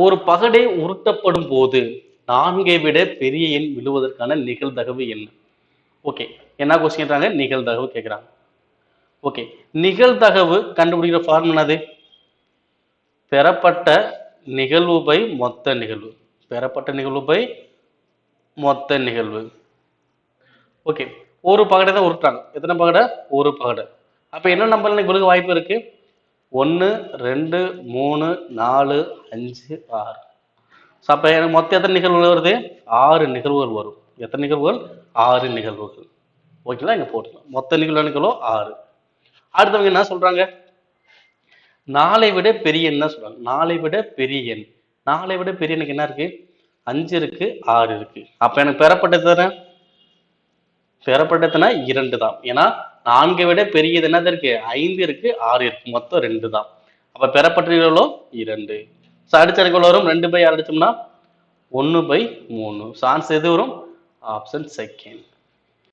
ஒரு பகடை உருட்டப்படும் போது 4 விட பெரிய எண் விழுவதற்கான நிகழ்தகவு என்ன? ஓகே. என்ன கொஸ்டின் கேட்குறாங்க? நிகழ்தகவு கேட்குறாங்க. ஓகே. நிகழ்தகவு கண்டுபிடிக்கிற ஃபார்முலா என்னது? பெறப்பட்ட நிகழ்வு பை மொத்த நிகழ்வு. பெறப்பட்ட நிகழ்வு பை மொத்த நிகழ்வு. ஓகே. ஒரு பகடை தான் உருட்டுறாங்க. எத்தனை பகடை? ஒரு பகடை. அப்ப என்ன நம்பர்ல விழுக வாய்ப்பு இருக்கு? 1, 2, 3, 4, 5, 6. அப்ப எனக்கு மொத்தம் எத்தனை நிகழ்வுகள் வருது? 6 நிகழ்வுகள் வரும். எத்தனை நிகழ்வுகள்? 6 நிகழ்வுகள். ஓகேங்களா? இங்க போட்டுக்கலாம். மொத்த நிகழ்வு 6. அடுத்தவங்க என்ன சொல்றாங்க? 4 விட பெரிய எண் சொல்றாங்க. 4 விட பெரிய எண். 4 விட பெரிய எண்ணுக்கு என்ன இருக்கு? 5 இருக்கு, 6 இருக்கு. அப்ப எனக்கு பெறப்பட்டது தானே? பெறப்பட்டதுன்னா 2 தான். ஏன்னா 4 விட பெரியது என்னது இருக்கு? 5 இருக்கு, 6 இருக்கு. மொத்தம் 2 தான். அப்ப பெறப்பட்ட எவ்வளோ? 2. அடிச்சதுக்கு எவ்வளோ வரும்? 2 பை 6 அடிச்சோம்னா 1/3. ஆன்சர் எது வரும்? Option second.